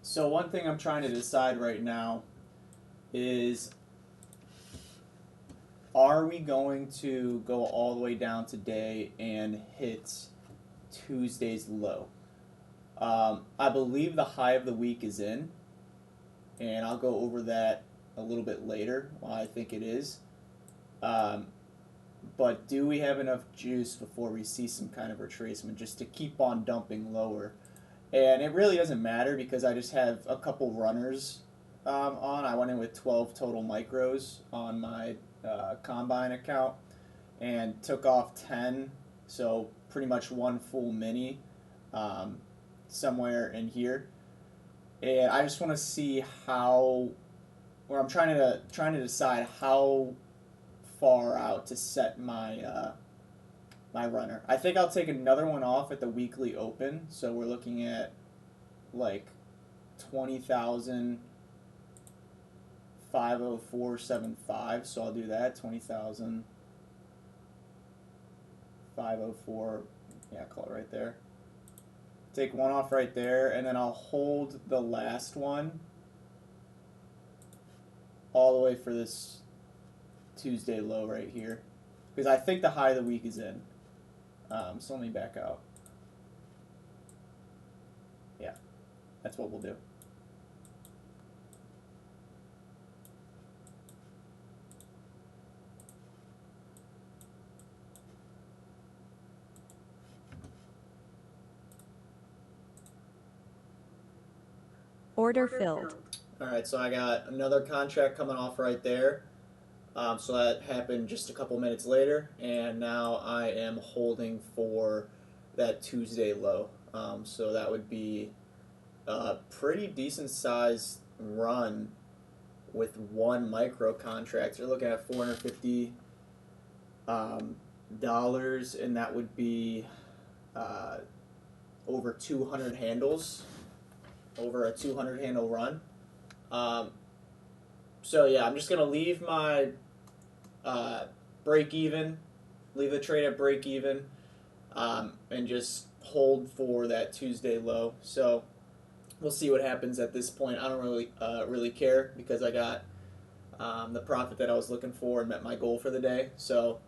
So one thing I'm trying to decide right now is, are we going to go all the way down today and hit Tuesday's low? I believe the high of the week is in, and I'll go over that a little bit later, why I think it is. But do we have enough juice before we see some kind of retracement just to keep on dumping lower? And it really doesn't matter because I just have a couple runners on. I went in with 12 total micros on my combine account and took off 10, so pretty much one full mini somewhere in here. And I just want to see how, or I'm trying to decide how far out to set my my runner. I think I'll take another one off at the weekly open, so we're looking at like 20,504.75. So I'll do that, 20,504. Yeah, call it right there. Take one off right there, and then I'll hold the last one all the way for this Tuesday low right here, because I think the high of the week is in. So let me back out. Yeah, that's what we'll do. Order filled. All right, so I got another contract coming off right there. So that happened just a couple minutes later, and now I am holding for that Tuesday low. So that would be a pretty decent sized run with one micro contract. You're looking at $450, and that would be over 200 handles, over a 200 handle run. So yeah, I'm just gonna leave my break even, leave the trade at break even, and just hold for that Tuesday low. So we'll see what happens at this point. I don't really care because I got the profit that I was looking for and met my goal for the day. So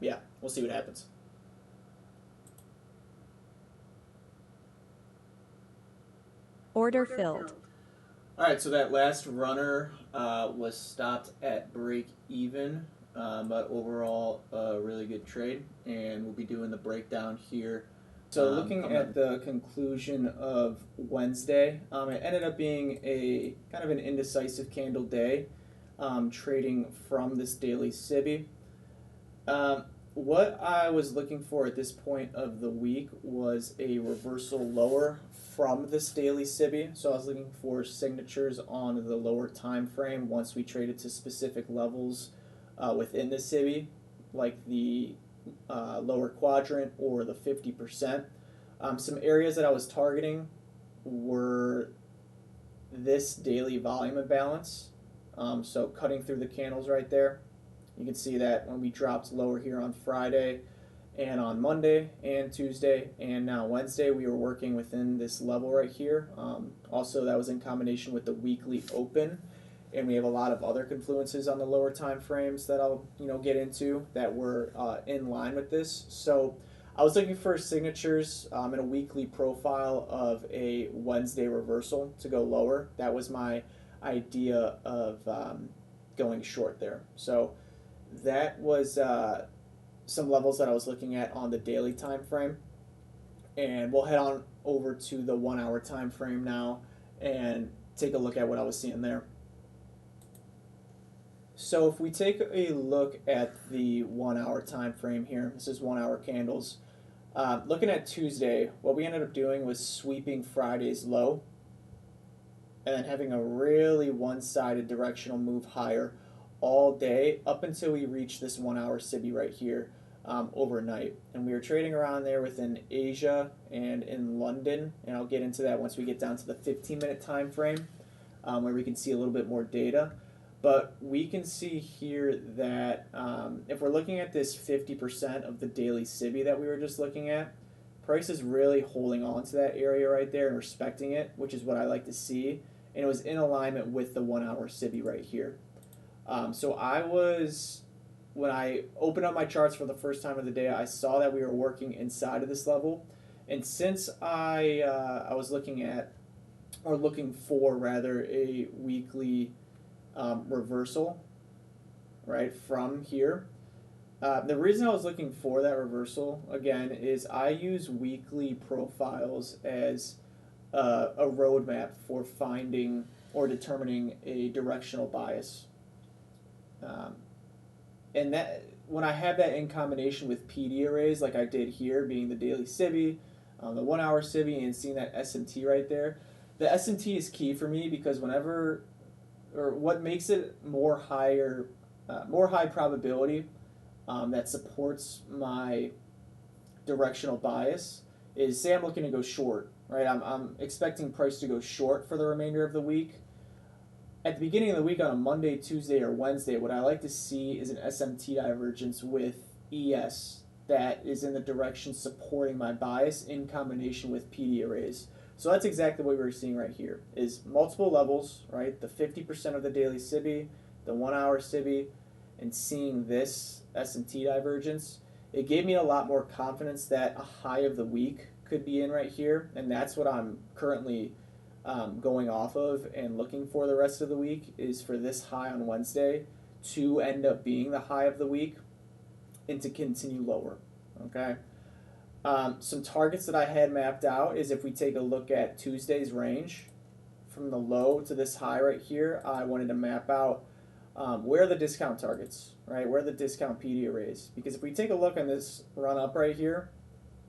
yeah, we'll see what happens. Order filled. All right, so that last runner was stopped at break even, but overall a really good trade, and we'll be doing the breakdown here. So looking at the conclusion of Wednesday, it ended up being a kind of an indecisive candle day, trading from this daily SIBI. What I was looking for at this point of the week was a reversal lower from this daily SIBI. So I was looking for signatures on the lower time frame once we traded to specific levels within the SIBI, like the lower quadrant or the 50%. Some areas that I was targeting were this daily volume imbalance. So cutting through the candles right there. You can see that when we dropped lower here on Friday And on Monday and Tuesday and now Wednesday, we were working within this level right here. Also, that was in combination with the weekly open, and we have a lot of other confluences on the lower time frames that I'll get into that were in line with this. So I was looking for signatures in a weekly profile of a Wednesday reversal to go lower. That was my idea of going short there. So that was some levels that I was looking at on the daily time frame, and we'll head on over to the 1 hour time frame now and take a look at what I was seeing there. So if we take a look at the 1 hour time frame here, this is 1 hour candles. Looking at Tuesday, what we ended up doing was sweeping Friday's low and then having a really one-sided directional move higher all day up until we reached this 1 hour SIBI right here overnight. And we were trading around there within Asia and in London, and I'll get into that once we get down to the 15-minute time frame where we can see a little bit more data. But we can see here that if we're looking at this 50% of the daily SIBI that we were just looking at, price is really holding on to that area right there and respecting it, which is what I like to see. And it was in alignment with the 1 hour SIBI right here. So when I opened up my charts for the first time of the day, I saw that we were working inside of this level. And since I was looking for rather a weekly reversal, right, from here. The reason I was looking for that reversal, again, is I use weekly profiles as a roadmap for finding or determining a directional bias. And that when I have that in combination with PD arrays like I did here, being the daily SIBI, the 1 hour SIBI, and seeing that SMT right there, the SMT is key for me because what makes it more high probability that supports my directional bias is, say I'm looking to go short, right? I'm expecting price to go short for the remainder of the week. At the beginning of the week on a Monday, Tuesday, or Wednesday, what I like to see is an SMT divergence with ES that is in the direction supporting my bias in combination with PD arrays. So that's exactly what we're seeing right here, is multiple levels, right? The 50% of the daily SIBI, the 1 hour SIBI, and seeing this SMT divergence. It gave me a lot more confidence that a high of the week could be in right here, and that's what I'm currently going off of and looking for the rest of the week, is for this high on Wednesday to end up being the high of the week and to continue lower, okay? Some targets that I had mapped out is if we take a look at Tuesday's range from the low to this high right here, I wanted to map out where are the discount targets, right? Where are the discount PD arrays? Because if we take a look on this run up right here,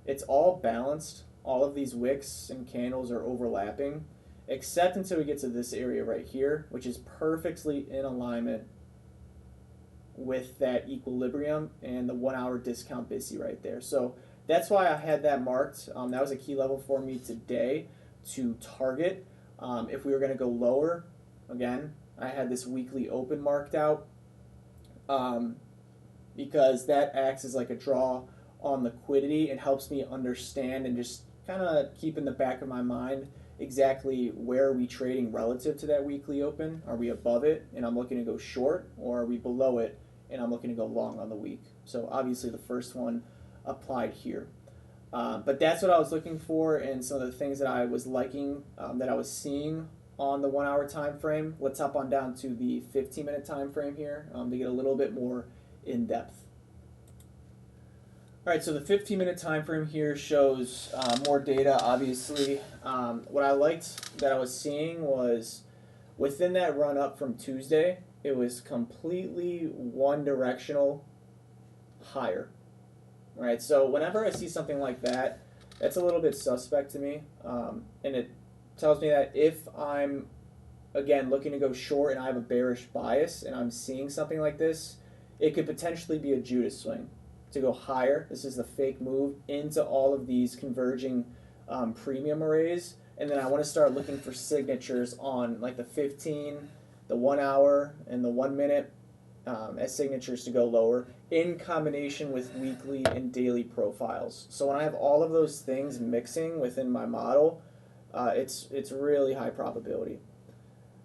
it's all balanced. All of these wicks and candles are overlapping, except until we get to this area right here, which is perfectly in alignment with that equilibrium and the 1 hour discount BISI right there. So that's why I had that marked. That was a key level for me today to target. If we were going to go lower, again, I had this weekly open marked out because that acts as like a draw on liquidity and helps me understand and just kind of keep in the back of my mind exactly where are we trading relative to that weekly open. Are we above it and I'm looking to go short, or are we below it and I'm looking to go long on the week? So obviously the first one applied here. But that's what I was looking for, and some of the things that I was liking that I was seeing on the 1 hour time frame. Let's hop on down to the 15-minute time frame here to get a little bit more in depth. All right, so the 15-minute time frame here shows more data, obviously. What I liked that I was seeing was within that run up from Tuesday, it was completely one directional higher. Right, so whenever I see something like that, that's a little bit suspect to me, and it tells me that if I'm, again, looking to go short and I have a bearish bias and I'm seeing something like this, it could potentially be a Judas swing to go higher. This is the fake move into all of these converging premium arrays, and then I want to start looking for signatures on like the 15, the 1 hour, and the 1 minute, as signatures to go lower in combination with weekly and daily profiles. So when I have all of those things mixing within my model, it's really high probability.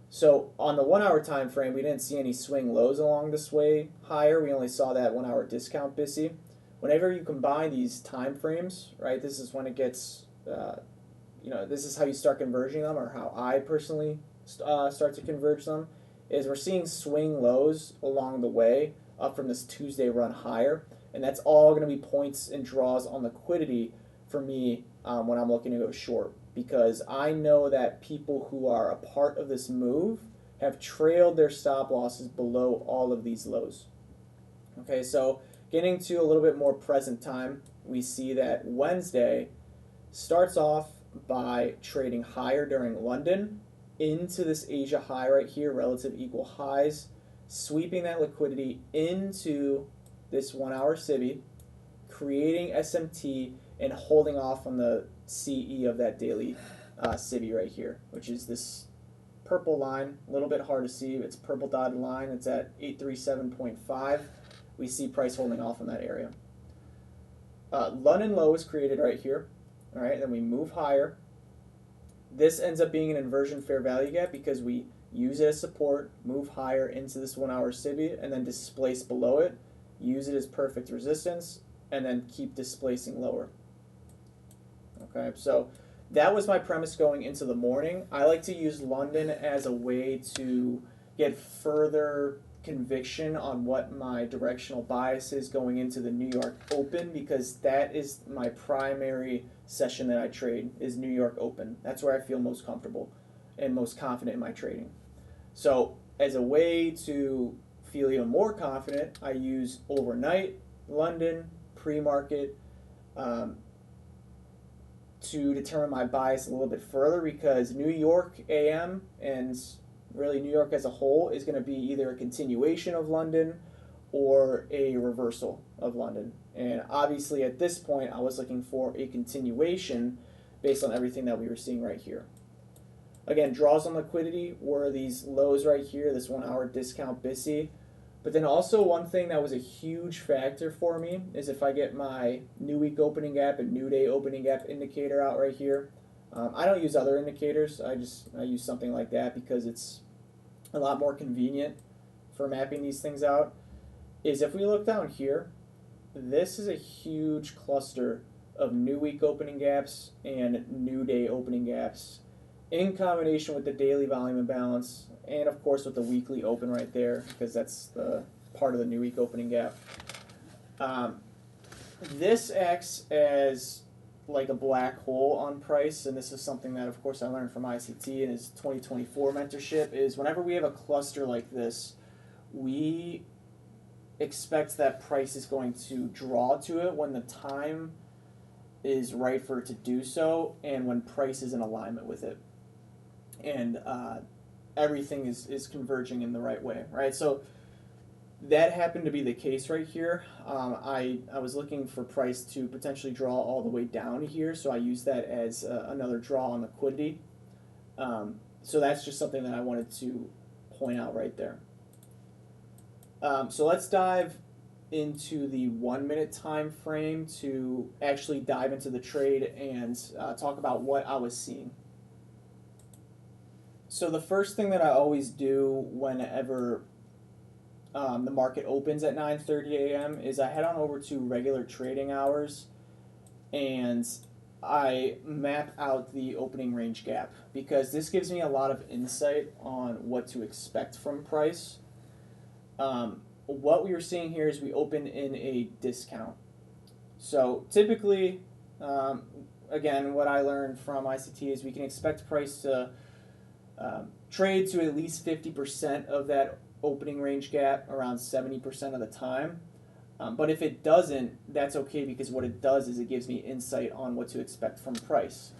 So on the 1 hour time frame, we didn't see any swing lows along this way higher. We only saw that 1 hour discount BISI. Whenever you combine these time frames, right, this is when it gets, this is how you start converging them, or how I personally start to converge them, is we're seeing swing lows along the way up from this Tuesday run higher, and that's all going to be points and draws on liquidity for me when I'm looking to go short, because I know that people who are a part of this move have trailed their stop losses below all of these lows. Okay, so getting to a little bit more present time, we see that Wednesday starts off by trading higher during London into this Asia high right here, relative equal highs, sweeping that liquidity into this 1 hour SIBI, creating SMT, and holding off on the CE of that daily SIBI right here, which is this purple line, a little bit hard to see. It's a purple dotted line. It's at 837.5. We see price holding off in that area. London low is created right here. All right, then we move higher. This ends up being an inversion fair value gap because we use it as support, move higher into this 1 hour SIBI, and then displace below it, use it as perfect resistance, and then keep displacing lower. Okay, so that was my premise going into the morning. I like to use London as a way to get further conviction on what my directional bias is going into the New York Open, because that is my primary session that I trade, is New York Open. That's where I feel most comfortable and most confident in my trading. So as a way to feel even more confident, I use overnight London pre-market to determine my bias a little bit further, because New York AM and really New York as a whole is going to be either a continuation of London or a reversal of London. And obviously at this point I was looking for a continuation based on everything that we were seeing right here. Again, draws on liquidity were these lows right here, this 1 hour discount BISI. But then also one thing that was a huge factor for me is if I get my new week opening gap and new day opening gap indicator out right here. I don't use other indicators. I use something like that because it's a lot more convenient for mapping these things out. Is if we look down here, this is a huge cluster of new week opening gaps and new day opening gaps in combination with the daily volume imbalance, and of course with the weekly open right there, because that's the part of the new week opening gap. This acts as like a black hole on price, and this is something that of course I learned from ICT in his 2024 mentorship, is whenever we have a cluster like this, we expect that price is going to draw to it when the time is right for it to do so and when price is in alignment with it. And everything is converging in the right way, right? So that happened to be the case right here. I was looking for price to potentially draw all the way down here, so I used that as another draw on liquidity. So that's just something that I wanted to point out right there. So let's dive into the 1 minute time frame to actually dive into the trade and talk about what I was seeing. So the first thing that I always do whenever the market opens at 9:30 a.m. is I head on over to regular trading hours and I map out the opening range gap, because this gives me a lot of insight on what to expect from price. What we were seeing here is we open in a discount. So typically, again, what I learned from ICT is we can expect price to trade to at least 50% of that opening range gap around 70% of the time. But if it doesn't, that's okay, because what it does is it gives me insight on what to expect from price.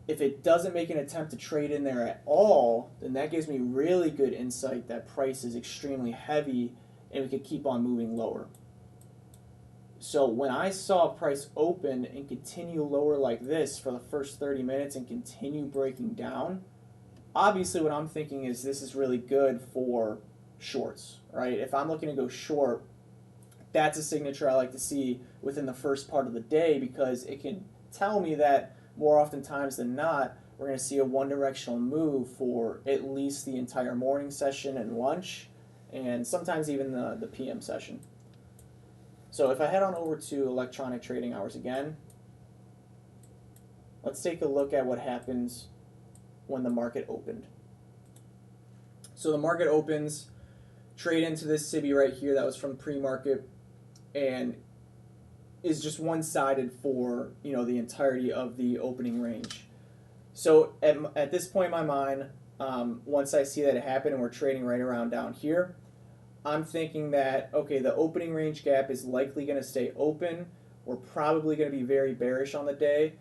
If it doesn't make an attempt to trade in there at all, then that gives me really good insight that price is extremely heavy and we could keep on moving lower. So when I saw price open and continue lower like this for the first 30 minutes and continue breaking down, obviously what I'm thinking is this is really good for shorts, right? If I'm looking to go short, that's a signature I like to see within the first part of the day, because it can tell me that more oftentimes than not, we're going to see a one directional move for at least the entire morning session and lunch, and sometimes even the PM session. So if I head on over to electronic trading hours again, let's take a look at what happens when the market opened. So the market opens, trade into this SIBI right here that was from pre-market, and is just one-sided for the entirety of the opening range. So at this point in my mind, once I see that it happened and we're trading right around down here, I'm thinking that, okay, the opening range gap is likely going to stay open. We're probably going to be very bearish on the day.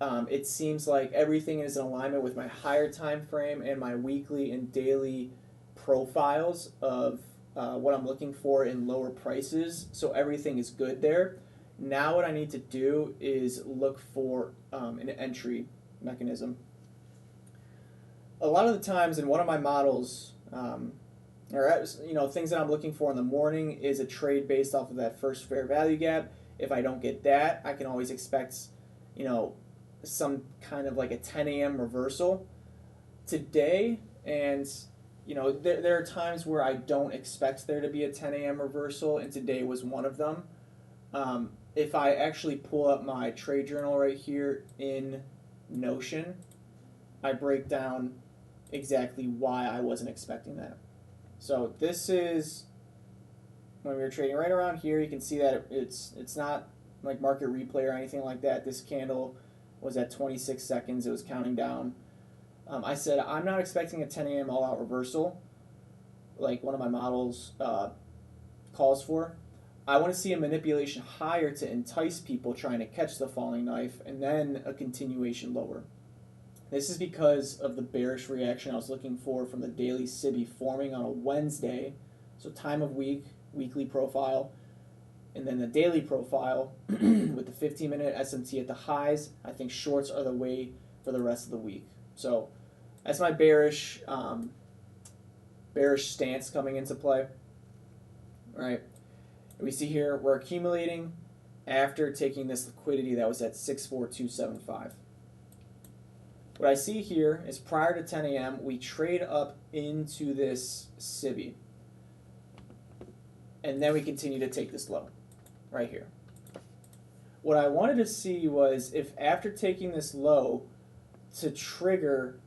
It seems like everything is in alignment with my higher time frame and my weekly and daily profiles of what I'm looking for in lower prices. So everything is good there. Now what I need to do is look for an entry mechanism. A lot of the times in one of my models, or things that I'm looking for in the morning is a trade based off of that first fair value gap. If I don't get that, I can always expect, some kind of like a 10 a.m. reversal today. And there are times where I don't expect there to be a 10 a.m. reversal, and today was one of them. If I actually pull up my trade journal right here in Notion, I break down exactly why I wasn't expecting that. So this is when we were trading right around here. You can see that it's not like market replay or anything like that. This candle was at 26 seconds. It was counting down. I said I'm not expecting a 10 a.m. all-out reversal like one of my models calls for. I want to see a manipulation higher to entice people trying to catch the falling knife, and then a continuation lower. This is because of the bearish reaction I was looking for from the daily SIBI forming on a Wednesday. So time of week, weekly profile, and then the daily profile with the 15-minute SMT at the highs. I think shorts are the way for the rest of the week. So that's my bearish stance coming into play. All right. We see here we're accumulating after taking this liquidity that was at 64275. What I see here is prior to 10 a.m. we trade up into this SIBI, and then we continue to take this low right here. What I wanted to see was if after taking this low to trigger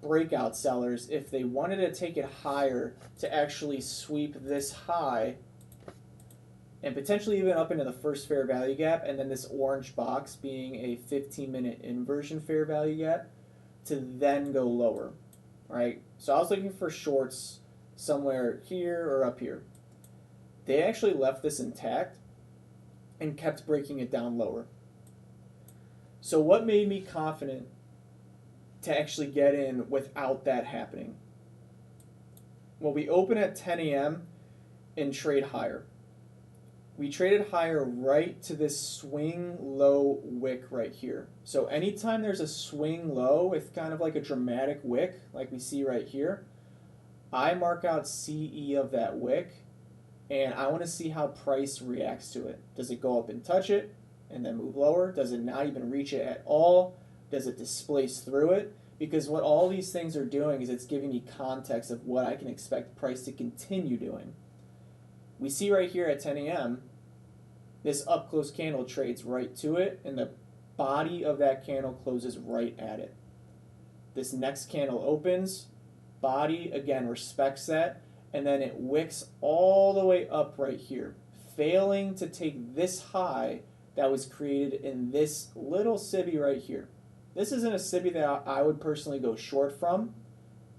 breakout sellers, if they wanted to take it higher to actually sweep this high and potentially even up into the first fair value gap, and then this orange box being a 15-minute inversion fair value gap, to then go lower, right? So I was looking for shorts somewhere here or up here. They actually left this intact and kept breaking it down lower. So what made me confident to actually get in without that happening? Well, we open at 10 a.m. and trade higher. We traded higher right to this swing low wick right here. So anytime there's a swing low with kind of like a dramatic wick, like we see right here, I mark out CE of that wick, and I want to see how price reacts to it. Does it go up and touch it and then move lower? Does it not even reach it at all? Does it displace through it? Because what all these things are doing is it's giving me context of what I can expect price to continue doing. We see right here at 10 a.m., this up close candle trades right to it, and the body of that candle closes right at it. This next candle opens, body again respects that, and then it wicks all the way up right here, failing to take this high that was created in this little SIBI right here. This isn't a SIBI that I would personally go short from,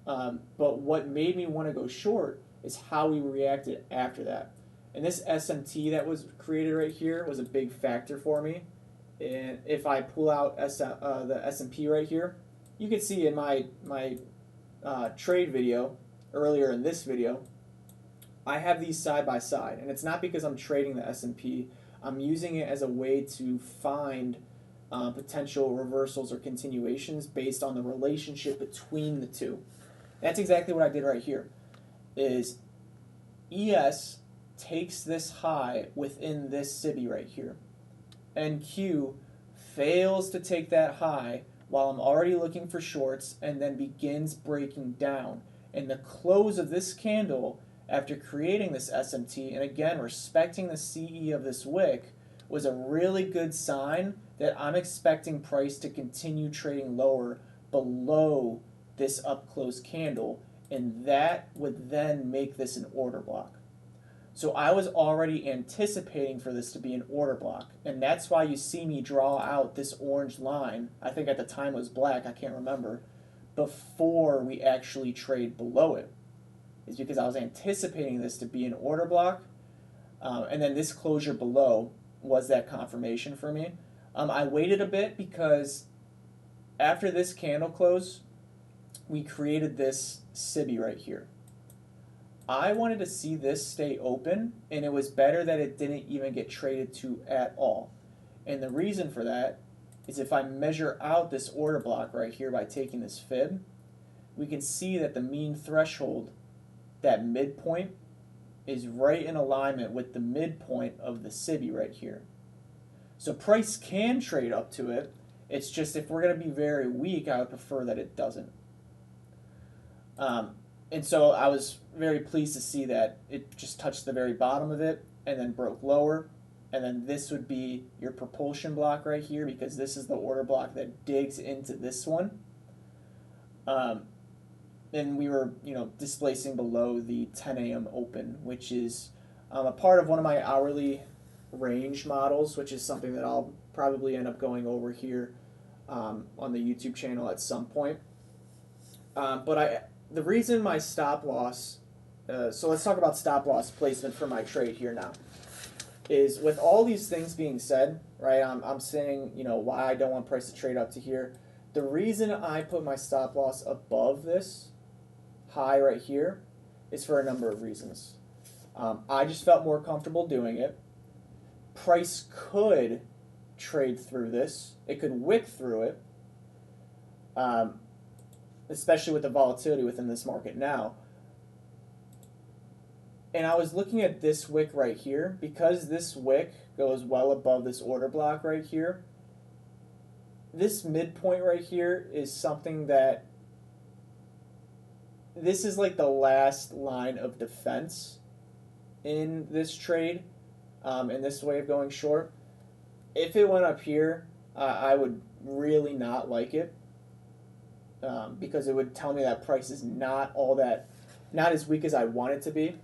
but what made me want to go short is how we reacted after that. And this SMT that was created right here was a big factor for me. And if I pull out the S&P right here, you can see in my trade video earlier in this video, I have these side by side, and it's not because I'm trading the S&P. I'm using it as a way to find potential reversals or continuations based on the relationship between the two. That's exactly what I did right here. is ES takes this high within this SIBI right here. NQ fails to take that high while I'm already looking for shorts and then begins breaking down. And the close of this candle after creating this SMT, and again respecting the CE of this wick, was a really good sign that I'm expecting price to continue trading lower below this up close candle, and that would then make this an order block. So I was already anticipating for this to be an order block, and that's why you see me draw out this orange line. I think at the time it was black, I can't remember, before we actually trade below it. Is because I was anticipating this to be an order block, and then this closure below was that confirmation for me. I waited a bit because after this candle close, we created this SIBI right here. I wanted to see this stay open, and it was better that it didn't even get traded to at all. And the reason for that is if I measure out this order block right here by taking this fib, we can see that the mean threshold, that midpoint, is right in alignment with the midpoint of the SIBI right here. So price can trade up to it. It's just if we're going to be very weak, I would prefer that it doesn't. And so I was very pleased to see that it just touched the very bottom of it and then broke lower. And then this would be your propulsion block right here, because this is the order block that digs into this one. And we were, displacing below the 10 a.m. open, which is a part of one of my hourly range models, which is something that I'll probably end up going over here on the YouTube channel at some point. The reason my stop loss, so let's talk about stop loss placement for my trade here now, is with all these things being said, right, I'm saying, why I don't want price to trade up to here. The reason I put my stop loss above this high right here is for a number of reasons. I just felt more comfortable doing it. Price could trade through this. It could wick through it, especially with the volatility within this market now. And I was looking at this wick right here. Because this wick goes well above this order block right here, this midpoint right here is something that, this is like the last line of defense in this trade, in this way of going short. If it went up here, I would really not like it, because it would tell me that price is not as weak as I want it to be.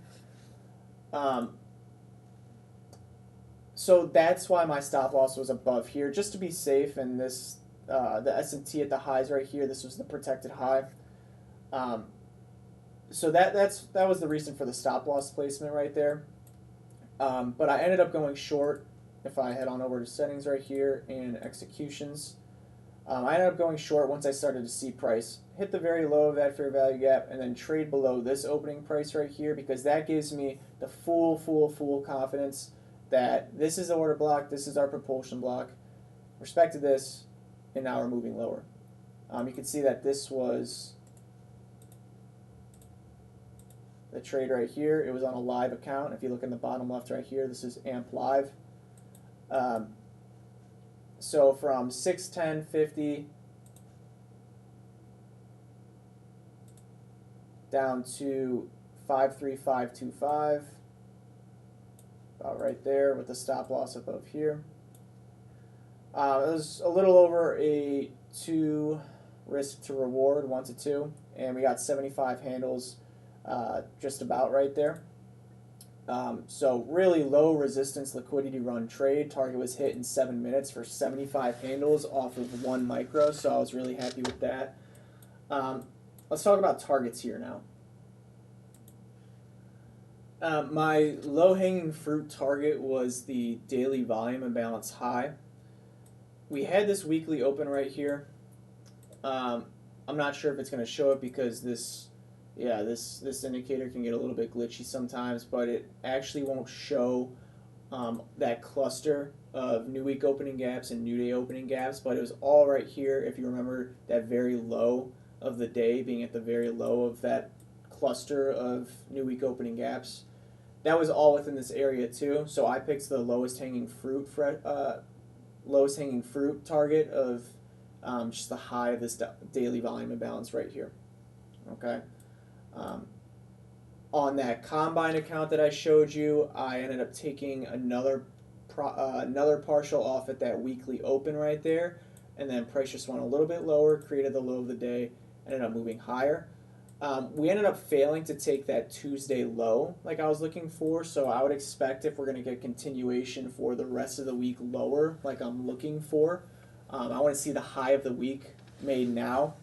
So that's why my stop loss was above here, just to be safe. And this, the S&T at the highs right here, this was the protected high. So that was the reason for the stop loss placement right there. But I ended up going short. If I head on over to settings right here and executions, I ended up going short once I started to see price hit the very low of that fair value gap and then trade below this opening price right here, because that gives me the full confidence that this is the order block, this is our propulsion block, respected this, and now we're moving lower. You can see that this was the trade right here. It was on a live account. If you look in the bottom left right here, this is AMP Live. So from 610.50 down to 53525, about right there with the stop loss above here. It was a little over a 2 risk to reward, 1 to 2, and we got 75 handles, just about right there. So really low resistance liquidity run trade. Target was hit in 7 minutes for 75 handles off of 1 micro, so I was really happy with that. Let's talk about targets here now. My low-hanging fruit target was the daily volume imbalance high. We had this weekly open right here. I'm not sure if it's going to show it because this indicator can get a little bit glitchy sometimes, but it actually won't show that cluster of new week opening gaps and new day opening gaps, but it was all right here. If you remember that very low of the day being at the very low of that cluster of new week opening gaps. That was all within this area too. So I picked the lowest hanging fruit target of just the high of this daily volume imbalance right here. Okay. On that combine account that I showed you, I ended up taking another partial off at that weekly open right there, and then price just went a little bit lower, created the low of the day, ended up moving higher. We ended up failing to take that Tuesday low like I was looking for, so I would expect if we're going to get continuation for the rest of the week lower like I'm looking for, I want to see the high of the week made now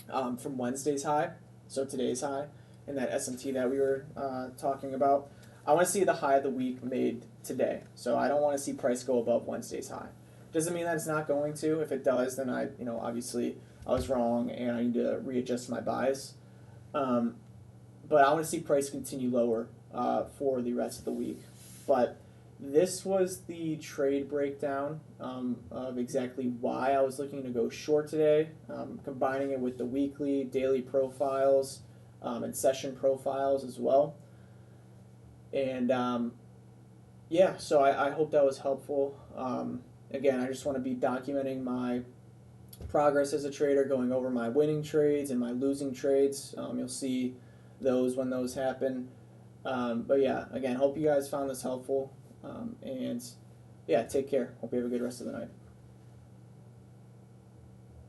from Wednesday's high, so today's high, in that SMT that we were talking about. I want to see the high of the week made today, so I don't want to see price go above Wednesday's high. Doesn't mean that it's not going to. If it does, then obviously I was wrong and I need to readjust my bias. But I want to see price continue lower for the rest of the week. But this was the trade breakdown of exactly why I was looking to go short today, combining it with the weekly, daily profiles, and session profiles as well. And so I hope that was helpful. Again, I just want to be documenting my progress as a trader, going over my winning trades and my losing trades. You'll see those when those happen. But yeah, again, hope you guys found this helpful. And yeah, take care. Hope you have a good rest of the night.